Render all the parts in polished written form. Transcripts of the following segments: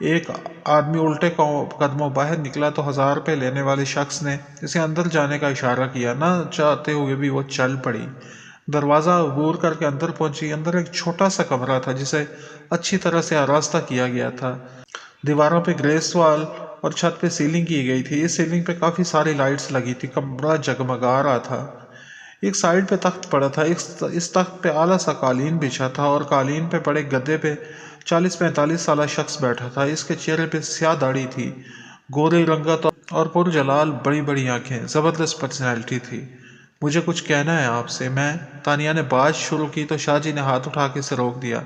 ایک آدمی الٹے قدموں باہر نکلا تو 1000 روپے لینے والے شخص نے اسے اندر جانے کا اشارہ کیا، نہ چاہتے ہوئے بھی وہ چل پڑی۔ دروازہ عبور کر کے اندر پہنچی۔ اندر ایک چھوٹا سا کمرہ تھا جسے اچھی طرح سے آراستہ کیا گیا تھا۔ دیواروں پہ گریس وال اور چھت پہ سیلنگ کی گئی تھی۔ اس سیلنگ پہ کافی ساری لائٹس لگی تھی۔ کمرہ جگمگا رہا تھا۔ ایک سائڈ پہ تخت پڑا تھا۔ اس تخت پہ اعلیٰ سا قالین بچھا تھا اور قالین پہ پڑے گدے پہ 40-45 سالہ شخص بیٹھا تھا۔ اس کے چہرے پہ سیاہ داڑھی تھی، گورے رنگت اور پرجلال بڑی بڑی آنکھیں، زبردست پرسنالٹی تھی۔ مجھے کچھ کہنا ہے آپ سے، میں تانیہ نے بات شروع کی تو شاہ جی نے ہاتھ اٹھا کے اسے روک دیا۔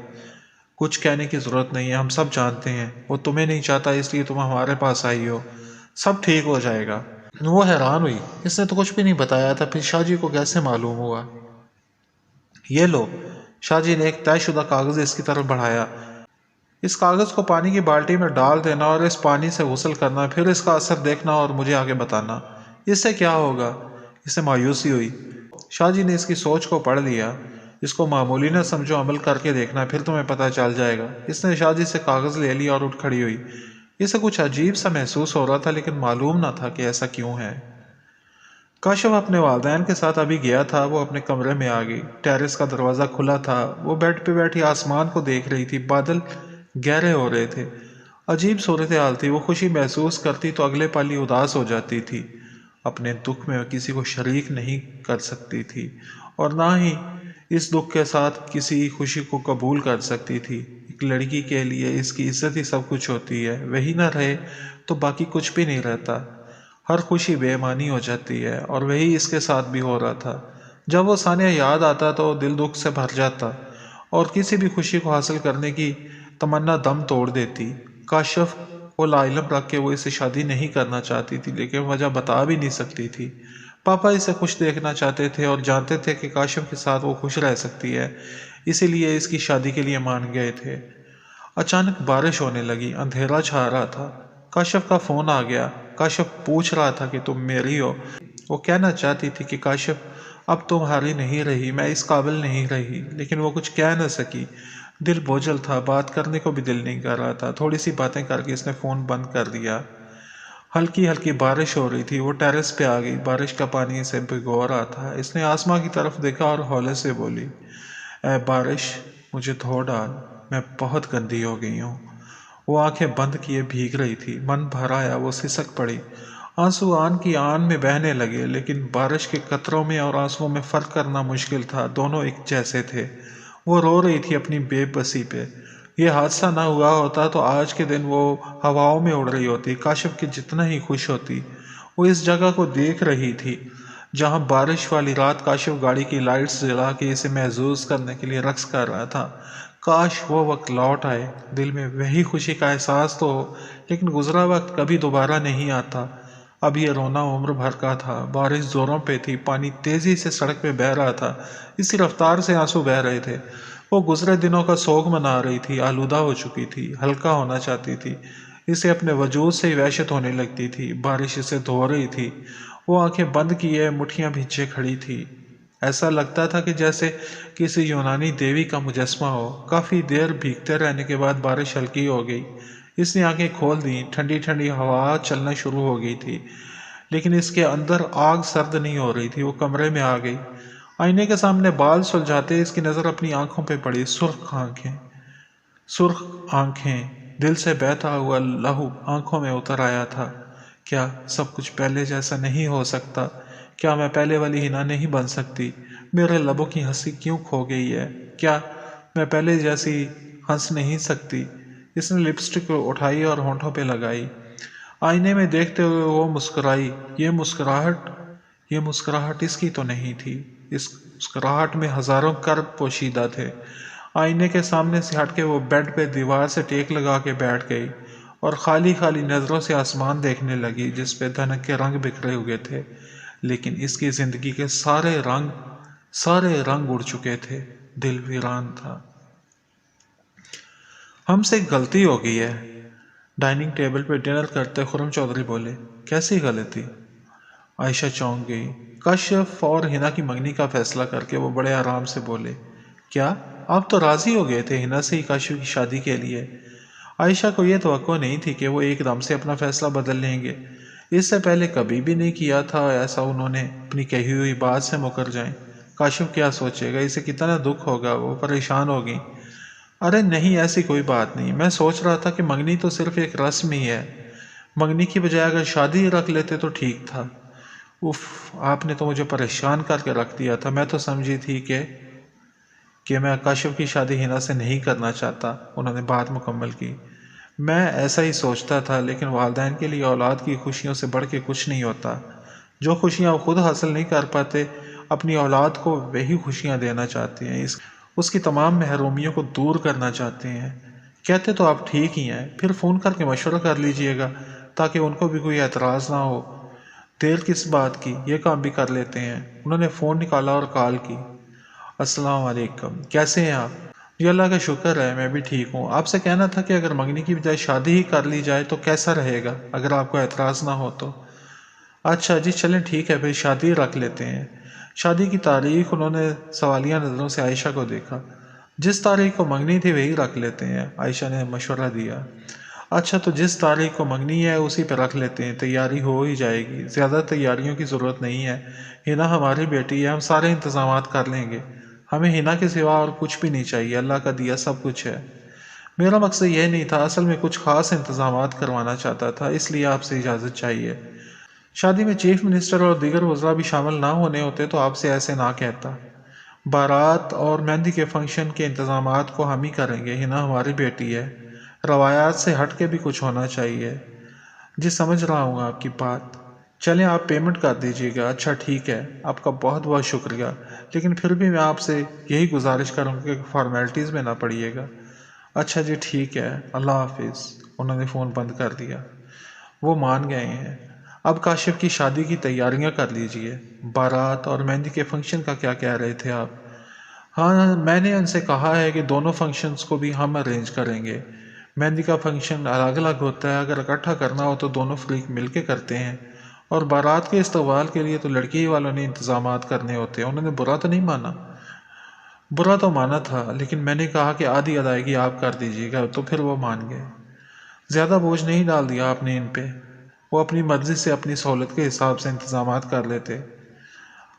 کچھ کہنے کی ضرورت نہیں ہے، ہم سب جانتے ہیں وہ تمہیں نہیں چاہتا، اس لیے تم ہمارے پاس آئی ہو۔ سب ٹھیک ہو جائے گا۔ وہ حیران ہوئی، اس نے تو کچھ بھی نہیں بتایا تھا، پھر شاہ جی کو کیسے معلوم ہوا؟ یہ لو۔ شاہ جی نے ایک طے شدہ کاغذ اس کی طرف بڑھایا۔ اس کاغذ کو پانی کی بالٹی میں ڈال دینا اور اس پانی سے غسل کرنا، پھر اس کا اثر دیکھنا اور مجھے آگے بتانا۔ اس سے کیا ہوگا؟ اسے مایوسی ہوئی۔ شاہ جی نے اس کی سوچ کو پڑھ لیا۔ اس کو معمولی نہ سمجھو، عمل کر کے دیکھنا، پھر تمہیں پتہ چل جائے گا۔ اس نے شاہ جی سے کاغذ لے لیا اور اٹھ کھڑی ہوئی۔ اسے کچھ عجیب سا محسوس ہو رہا تھا، لیکن معلوم نہ تھا کہ ایسا کیوں ہے۔ کاشف اپنے والدین کے ساتھ ابھی گیا تھا۔ وہ اپنے کمرے میں آ گئی۔ ٹیرس کا دروازہ کھلا تھا۔ وہ بیڈ پہ بیٹھی آسمان کو دیکھ رہی تھی۔ بادل گہرے ہو رہے تھے۔ عجیب صورتحال تھی۔ وہ خوشی محسوس کرتی تو اگلے پل ہی اداس ہو جاتی تھی۔ اپنے دکھ میں کسی کو شریک نہیں کر سکتی تھی اور نہ ہی اس دکھ کے ساتھ کسی خوشی کو قبول کر سکتی تھی۔ ایک لڑکی کے لیے اس کی عزت ہی سب کچھ ہوتی ہے۔ وہی نہ رہے تو باقی کچھ بھی نہیں رہتا۔ ہر خوشی بے معنی ہو جاتی ہے، اور وہی اس کے ساتھ بھی ہو رہا تھا۔ جب وہ ثانیہ یاد آتا تو دل دکھ سے بھر جاتا اور کسی بھی خوشی کو حاصل کرنے کی تمنا دم توڑ دیتی۔ کاشف کو لاعلم رکھ کے وہ اسے شادی نہیں کرنا چاہتی تھی، لیکن وجہ بتا بھی نہیں سکتی تھی۔ پاپا اسے خوش دیکھنا چاہتے تھے اور جانتے تھے کہ کاشف کے ساتھ وہ خوش رہ سکتی ہے، اسی لیے اس کی شادی کے لیے مان گئے تھے۔ اچانک بارش ہونے لگی، اندھیرا چھا رہا تھا۔ کاشف کا فون آ گیا۔ کاشف پوچھ رہا تھا کہ تم میری ہو۔ وہ کہنا چاہتی تھی کہ کاشف اب تمہاری نہیں رہی، میں اس قابل نہیں رہی، لیکن وہ کچھ کہہ نہ سکی۔ دل بوجھل تھا، بات کرنے کو بھی دل نہیں کر رہا تھا۔ تھوڑی سی باتیں کر کے اس نے فون بند کر دیا۔ ہلکی ہلکی بارش ہو رہی تھی۔ وہ ٹیرس پہ آ گئی۔ بارش کا پانی اسے بھگو رہا تھا۔ اس نے آسماں کی طرف دیکھا اور ہولے سے بولی، اے بارش مجھے دھو ڈال، میں بہت گندی ہو گئی ہوں۔ وہ آنکھیں بند کیے بھیگ رہی تھی۔ من بھر آیا، وہ سسک پڑی۔ آنسو آن کی آن میں بہنے لگے، لیکن بارش کے قطروں میں اور آنسوؤں میں فرق کرنا مشکل تھا، دونوں ایک جیسے تھے۔ وہ رو رہی تھی اپنی بے بسی پہ۔ یہ حادثہ نہ ہوا ہوتا تو آج کے دن وہ ہواؤں میں اڑ رہی ہوتی، کاشف کی جتنا ہی خوش ہوتی۔ وہ اس جگہ کو دیکھ رہی تھی جہاں بارش والی رات کاشف گاڑی کی لائٹس جلا کے اسے محظوظ کرنے کے لیے رقص کر رہا تھا۔ کاش وہ وقت لوٹ آئے، دل میں وہی خوشی کا احساس تو ہو، لیکن گزرا وقت کبھی دوبارہ نہیں آتا۔ اب یہ رونا عمر بھر کا تھا۔ بارش زوروں پہ تھی، پانی تیزی سے سڑک پہ بہہ رہا تھا، اسی رفتار سے آنسو بہہ رہے تھے۔ وہ گزرے دنوں کا سوگ منا رہی تھی، آلودہ ہو چکی تھی، ہلکا ہونا چاہتی تھی۔ اسے اپنے وجود سے ہی وحشت ہونے لگتی تھی۔ بارش اسے دھو رہی تھی۔ وہ آنکھیں بند کیے مٹھیاں بھیجے کھڑی تھی۔ ایسا لگتا تھا کہ جیسے کسی یونانی دیوی کا مجسمہ ہو۔ کافی دیر بھیگتے رہنے کے بعد بارش ہلکی ہو گئی۔ اس نے آنکھیں کھول دیں۔ ٹھنڈی ٹھنڈی ہوا چلنا شروع ہو گئی تھی، لیکن اس کے اندر آگ سرد نہیں ہو رہی تھی۔ وہ کمرے میں آ گئی۔ آئینے کے سامنے بال سلجھاتے اس کی نظر اپنی آنکھوں پہ پڑی۔ سرخ آنکھیں، دل سے بہتا ہوا لہو آنکھوں میں اتر آیا تھا۔ کیا سب کچھ پہلے جیسا نہیں ہو سکتا؟ کیا میں پہلے والی ہنا نہیں بن سکتی؟ میرے لبوں کی ہنسی کیوں کھو گئی ہے؟ کیا میں پہلے جیسی ہنس نہیں سکتی؟ اس نے لپسٹک اٹھائی اور ہونٹوں پہ لگائی۔ آئینے میں دیکھتے ہوئے وہ مسکرائی۔ یہ مسکراہٹ اس کی تو نہیں تھی۔ اس مسکراہٹ میں ہزاروں کرب پوشیدہ تھے۔ آئینے کے سامنے سے ہٹ کے وہ بیڈ پہ دیوار سے ٹیک لگا کے بیٹھ گئی اور خالی خالی نظروں سے آسمان دیکھنے لگی جس پہ دھنک کے رنگ بکھرے ہوئے تھے، لیکن اس کی زندگی کے سارے رنگ اڑ چکے تھے۔ دل ویران تھا۔ ہم سے ایک غلطی ہو گئی ہے۔ ڈائننگ ٹیبل پہ ڈنر کرتے خرم چودھری بولے۔ کیسی غلطی؟ عائشہ چونک گئی۔ کاشف اور ہنا کی منگنی کا فیصلہ کر کے وہ بڑے آرام سے بولے، کیا آپ تو راضی ہو گئے تھے ہنا سے ہی کاشف کی شادی کے لیے؟ عائشہ کو یہ توقع نہیں تھی کہ وہ ایک دم سے اپنا فیصلہ بدل لیں گے۔ اس سے پہلے کبھی بھی نہیں کیا تھا ایسا انہوں نے اپنی کہی ہوئی بات سے مکر جائیں۔ کاشف کیا سوچے گا، اسے کتنا دکھ ہوگا، وہ پریشان ہوگی۔ ارے نہیں، ایسی کوئی بات نہیں، میں سوچ رہا تھا کہ منگنی تو صرف ایک رسم ہی ہے، منگنی کی بجائے اگر شادی ہی رکھ لیتے تو ٹھیک تھا۔ اف، آپ نے تو مجھے پریشان کر کے رکھ دیا تھا، میں تو سمجھی تھی کہ میں کاشف کی شادی ہینا سے نہیں کرنا چاہتا۔ انہوں نے بات مکمل کی۔ میں ایسا ہی سوچتا تھا، لیکن والدین کے لیے اولاد کی خوشیوں سے بڑھ کے کچھ نہیں ہوتا۔ جو خوشیاں وہ خود حاصل نہیں کر پاتے، اپنی اولاد کو وہی خوشیاں دینا چاہتے ہیں، اس کی تمام محرومیوں کو دور کرنا چاہتے ہیں۔ کہتے تو آپ ٹھیک ہی ہیں، پھر فون کر کے مشورہ کر لیجئے گا تاکہ ان کو بھی کوئی اعتراض نہ ہو۔ دیر کس بات کی، یہ کام بھی کر لیتے ہیں۔ انہوں نے فون نکالا اور کال کی۔ السلام علیکم، کیسے ہیں آپ؟ جی اللہ کا شکر ہے، میں بھی ٹھیک ہوں۔ آپ سے کہنا تھا کہ اگر منگنی کی بجائے شادی ہی کر لی جائے تو کیسا رہے گا، اگر آپ کو اعتراض نہ ہو تو۔ اچھا جی، چلیں ٹھیک ہے، پھر شادی رکھ لیتے ہیں۔ شادی کی تاریخ، انہوں نے سوالیہ نظروں سے عائشہ کو دیکھا۔ جس تاریخ کو منگنی تھی وہی رکھ لیتے ہیں، عائشہ نے مشورہ دیا۔ اچھا، تو جس تاریخ کو منگنی ہے اسی پہ رکھ لیتے ہیں، تیاری ہو ہی جائے گی، زیادہ تیاریوں کی ضرورت نہیں ہے۔ ہینا ہماری بیٹی ہے، ہم سارے انتظامات کر لیں گے، ہمیں ہینا کے سوا اور کچھ بھی نہیں چاہیے، اللہ کا دیا سب کچھ ہے۔ میرا مقصد یہ نہیں تھا، اصل میں کچھ خاص انتظامات کروانا چاہتا تھا، اس لیے آپ سے اجازت چاہیے۔ شادی میں چیف منسٹر اور دیگر وزراء بھی شامل نہ ہونے ہوتے تو آپ سے ایسے نہ کہتا۔ بارات اور مہندی کے فنکشن کے انتظامات کو ہم ہی کریں گے، ہینا ہماری بیٹی ہے، روایات سے ہٹ کے بھی کچھ ہونا چاہیے۔ جی سمجھ رہا ہوں آپ کی بات، چلیں آپ پیمنٹ کر دیجیے گا۔ اچھا ٹھیک ہے، آپ کا بہت بہت شکریہ، لیکن پھر بھی میں آپ سے یہی گزارش کروں گا کہ فارمیلٹیز میں نہ پڑیے گا۔ اچھا جی ٹھیک ہے، اللہ حافظ۔ انہوں نے فون بند کر دیا۔ وہ مان گئے ہیں۔ اب کاشف کی شادی کی تیاریاں کر لیجئے۔ بارات اور مہندی کے فنکشن کا کیا کہہ رہے تھے آپ؟ ہاں، میں نے ان سے کہا ہے کہ دونوں فنکشنز کو بھی ہم ارینج کریں گے۔ مہندی کا فنکشن الگ الگ ہوتا ہے، اگر اکٹھا کرنا ہو تو دونوں فریق مل کے کرتے ہیں، اور بارات کے استقبال کے لیے تو لڑکی والوں نے انتظامات کرنے ہوتے ہیں۔ انہوں نے برا تو نہیں مانا؟ برا تو مانا تھا، لیکن میں نے کہا کہ آدھی ادائیگی آپ کر دیجیے گا، تو پھر وہ مان گئے۔ زیادہ بوجھ نہیں ڈال دیا آپ نے ان پہ، وہ اپنی مرضی سے اپنی سہولت کے حساب سے انتظامات کر لیتے۔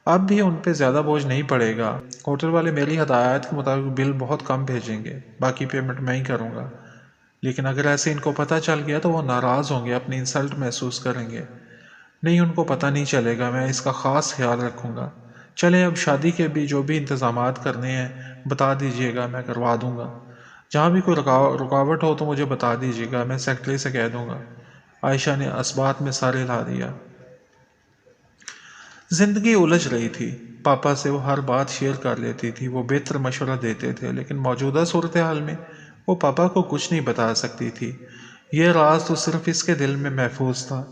اب بھی ان پہ زیادہ بوجھ نہیں پڑے گا، ہوٹل والے میری ہدایات کے مطابق بل بہت کم بھیجیں گے، باقی پیمنٹ میں ہی کروں گا۔ لیکن اگر ایسے ان کو پتہ چل گیا تو وہ ناراض ہوں گے، اپنی انسلٹ محسوس کریں گے۔ نہیں، ان کو پتہ نہیں چلے گا، میں اس کا خاص خیال رکھوں گا۔ چلیں اب شادی کے بھی جو بھی انتظامات کرنے ہیں بتا دیجیے گا، میں کروا دوں گا۔ جہاں بھی کوئی رکاوٹ ہو تو مجھے بتا دیجیے گا، میں سیکرٹری سے کہہ دوں گا۔ عائشہ نے اسبات میں سارے لا دیا۔ زندگی الجھ رہی تھی، پاپا سے وہ ہر بات شیئر کر لیتی تھی، وہ بہتر مشورہ دیتے تھے، لیکن موجودہ صورتحال میں وہ پاپا کو کچھ نہیں بتا سکتی تھی۔ یہ راز تو صرف اس کے دل میں محفوظ تھا،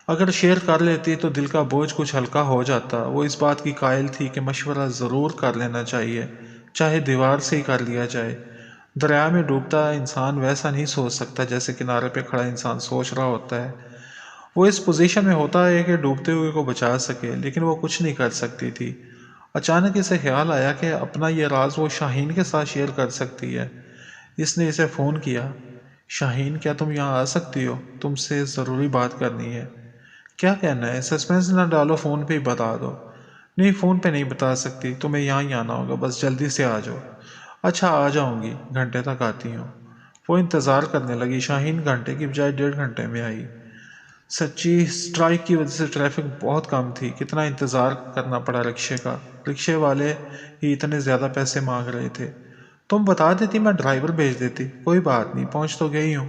اگر شیئر کر لیتی تو دل کا بوجھ کچھ ہلکا ہو جاتا۔ وہ اس بات کی قائل تھی کہ مشورہ ضرور کر لینا چاہیے، چاہے دیوار سے ہی کر لیا جائے۔ دریا میں ڈوبتا انسان ویسا نہیں سوچ سکتا جیسے کنارے پہ کھڑا انسان سوچ رہا ہوتا ہے۔ وہ اس پوزیشن میں ہوتا ہے کہ ڈوبتے ہوئے کو بچا سکے، لیکن وہ کچھ نہیں کر سکتی تھی۔ اچانک اسے خیال آیا کہ اپنا یہ راز وہ شاہین کے ساتھ شیئر کر سکتی ہے۔ اس نے اسے فون کیا۔ شاہین، کیا تم یہاں آ سکتی ہو؟ تم سے ضروری بات کرنی ہے۔ کیا کہنا ہے؟ سسپینس نہ ڈالو، فون پہ ہی بتا دو۔ نہیں، فون پہ نہیں بتا سکتی، تمہیں یہاں ہی آنا ہوگا، بس جلدی سے آ جاؤ۔ اچھا آ جاؤں گی، گھنٹے تک آتی ہوں۔ وہ انتظار کرنے لگی۔ شاہین گھنٹے کی بجائے 1.5 گھنٹے میں آئی۔ سچی سٹرائک کی وجہ سے ٹریفک بہت کم تھی، کتنا انتظار کرنا پڑا رکشے کا، رکشے والے ہی اتنے زیادہ پیسے مانگ رہے تھے۔ تم بتا دیتی، میں ڈرائیور بھیج دیتی۔ کوئی بات نہیں، پہنچ تو گئی ہوں۔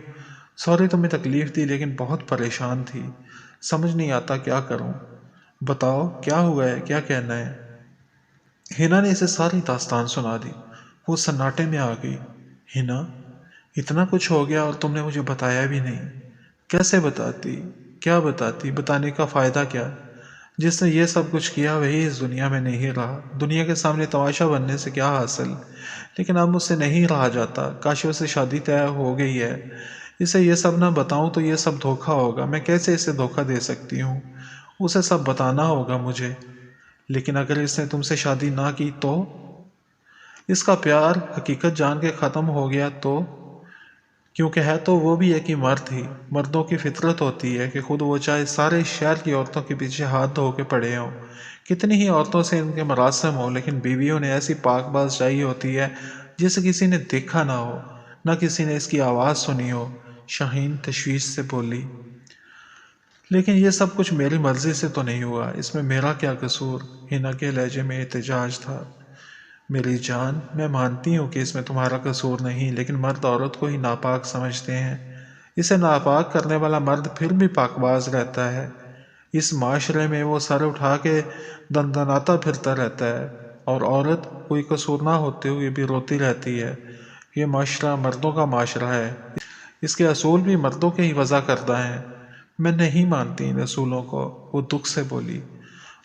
سوری تمہیں تکلیف دی، لیکن بہت پریشان تھی، سمجھ نہیں آتا کیا کروں۔ بتاؤ کیا ہوا ہے، کیا کہنا ہے؟ ہینا نے اسے ساری داستان سنا دی۔ وہ سناٹے میں آ گئی۔ ہینا، اتنا کچھ ہو گیا اور تم نے مجھے بتایا بھی نہیں؟ کیسے بتاتی؟ کیا بتاتی؟ بتانے کا فائدہ کیا؟ جس نے یہ سب کچھ کیا وہی اس دنیا میں نہیں رہا، دنیا کے سامنے تماشا بننے سے کیا حاصل؟ لیکن اب مجھ سے نہیں رہا جاتا، کاشف سے شادی طے ہو گئی ہے، اسے یہ سب نہ بتاؤں تو یہ سب دھوکہ ہوگا، میں کیسے اسے دھوکہ دے سکتی ہوں؟ اسے سب بتانا ہوگا مجھے۔ لیکن اگر اس نے تم سے شادی نہ کی تو؟ اس کا پیار حقیقت جان کے ختم ہو گیا تو؟ کیونکہ ہے تو وہ بھی ایک ہی مرد ہی۔ مردوں کی فطرت ہوتی ہے کہ خود وہ چاہے سارے شہر کی عورتوں کے پیچھے ہاتھ دھو کے پڑے ہوں، کتنی ہی عورتوں سے ان کے مراسم ہوں، لیکن بیویوں نے ایسی پاک باز چاہیے ہوتی ہے جسے کسی نے دیکھا نہ ہو، نہ کسی نے اس کی آواز سنی ہو۔ شاہین تشویش سے بولی، لیکن یہ سب کچھ میری مرضی سے تو نہیں ہوا، اس میں میرا کیا قصور؟ ہینا کے لہجے میں احتجاج تھا۔ میری جان، میں مانتی ہوں کہ اس میں تمہارا قصور نہیں، لیکن مرد عورت کو ہی ناپاک سمجھتے ہیں۔ اسے ناپاک کرنے والا مرد پھر بھی پاک باز رہتا ہے۔ اس معاشرے میں وہ سر اٹھا کے دندناتا پھرتا رہتا ہے، اور عورت کوئی قصور نہ ہوتے ہوئے بھی روتی رہتی ہے۔ یہ معاشرہ مردوں کا معاشرہ ہے، اس کے اصول بھی مردوں کے ہی وضع کردہ ہیں۔ میں نہیں مانتی ان اصولوں کو، وہ دکھ سے بولی۔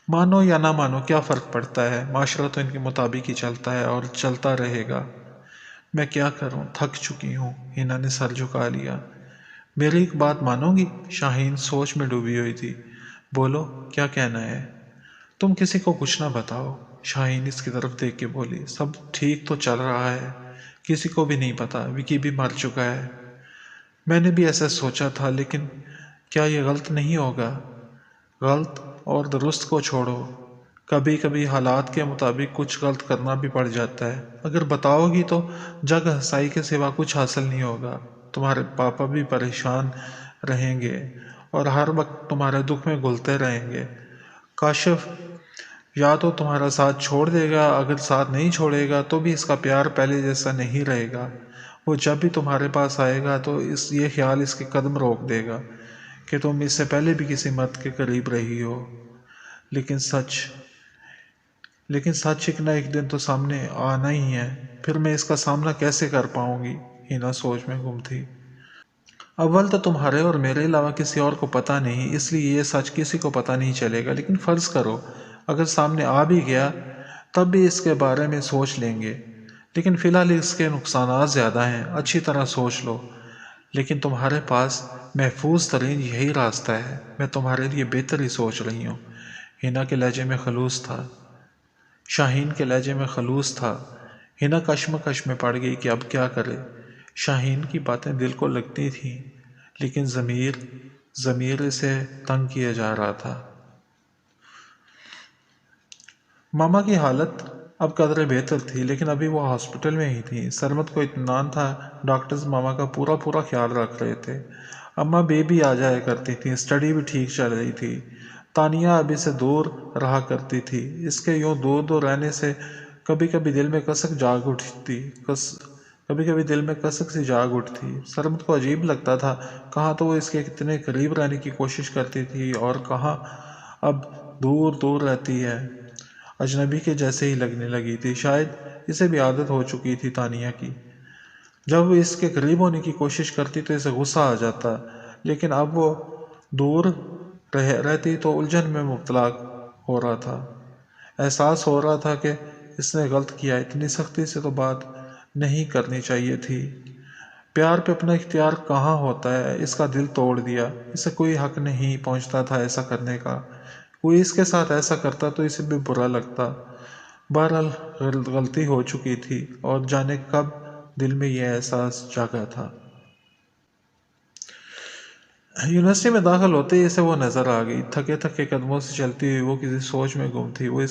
مانو یا نہ مانو کیا فرق پڑتا ہے، معاشرہ تو ان کے مطابق ہی چلتا ہے اور چلتا رہے گا۔ میں کیا کروں، تھک چکی ہوں، ہینا نے سر جھکا لیا۔ میری ایک بات مانو گی؟ شاہین سوچ میں ڈوبی ہوئی تھی۔ بولو، کیا کہنا ہے؟ تم کسی کو کچھ نہ بتاؤ، شاہین اس کی طرف دیکھ کے بولی۔ سب ٹھیک تو چل رہا ہے، کسی کو بھی نہیں پتا، وکی بھی مر چکا ہے۔ میں نے بھی ایسا سوچا تھا، لیکن کیا یہ غلط نہیں ہوگا؟ غلط اور درست کو چھوڑو، کبھی کبھی حالات کے مطابق کچھ غلط کرنا بھی پڑ جاتا ہے۔ اگر بتاؤ گی تو جگ ہنسائی کے سوا کچھ حاصل نہیں ہوگا۔ تمہارے پاپا بھی پریشان رہیں گے اور ہر وقت تمہارے دکھ میں گھلتے رہیں گے۔ کاشف یا تو تمہارا ساتھ چھوڑ دے گا، اگر ساتھ نہیں چھوڑے گا تو بھی اس کا پیار پہلے جیسا نہیں رہے گا۔ وہ جب بھی تمہارے پاس آئے گا تو یہ خیال اس کے قدم روک دے گا کہ تم اس سے پہلے بھی کسی مرد کے قریب رہی ہو۔ لیکن سچ ایک نہ ایک دن تو سامنے آنا ہی ہے، پھر میں اس کا سامنا کیسے کر پاؤں گی؟ ہینا سوچ میں گم تھی۔ اول تو تمہارے اور میرے علاوہ کسی اور کو پتہ نہیں، اس لیے یہ سچ کسی کو پتہ نہیں چلے گا، لیکن فرض کرو اگر سامنے آ بھی گیا تب بھی اس کے بارے میں سوچ لیں گے، لیکن فی الحال اس کے نقصانات زیادہ ہیں، اچھی طرح سوچ لو۔ لیکن تمہارے پاس محفوظ ترین یہی راستہ ہے، میں تمہارے لیے بہتر ہی سوچ رہی ہوں۔ ہینا کے لہجے میں خلوص تھا، شاہین کے لہجے میں خلوص تھا۔ ہینا کشمکش میں پڑ گئی کہ اب کیا کرے۔ شاہین کی باتیں دل کو لگتی تھیں، لیکن ضمیر اسے تنگ کیا جا رہا تھا۔ ماما کی حالت اب قدرے بہتر تھی، لیکن ابھی وہ ہاسپٹل میں ہی تھی۔ سرمد کو اطمینان تھا، ڈاکٹرز ماما کا پورا خیال رکھ رہے تھے۔ اماں بیبی آ جایا کرتی تھیں، اسٹڈی بھی ٹھیک چل رہی تھی۔ تانیہ ابھی سے دور رہا کرتی تھی، اس کے یوں دور رہنے سے کبھی کبھی دل میں کسک سی جاگ اٹھتی۔ سرمد کو عجیب لگتا تھا، کہاں تو وہ اس کے کتنے قریب رہنے کی کوشش کرتی تھی اور کہاں اب دور رہتی ہے، اجنبی کے جیسے ہی لگنے لگی تھی۔ شاید اسے بھی عادت ہو چکی تھی تانیہ کی، جب وہ اس کے قریب ہونے کی کوشش کرتی تو اسے غصہ آ جاتا، لیکن اب وہ دور رہتی تو الجھن میں مبتلا ہو رہا تھا۔ احساس ہو رہا تھا کہ اس نے غلط کیا، اتنی سختی سے تو بات نہیں کرنی چاہیے تھی۔ پیار پہ اپنا اختیار کہاں ہوتا ہے، اس کا دل توڑ دیا، اسے کوئی حق نہیں پہنچتا تھا ایسا کرنے کا۔ کوئی اس کے ساتھ ایسا کرتا تو اسے بھی برا لگتا۔ بہرحال غلطی ہو چکی تھی، اور جانے کب دل میں یہ احساس جاگا تھا۔ یونیورسٹی میں داخل ہوتے ہی اسے وہ نظر آ گئی، تھکے قدموں سے چلتی ہوئی وہ کسی سوچ میں گم تھی۔ وہ اس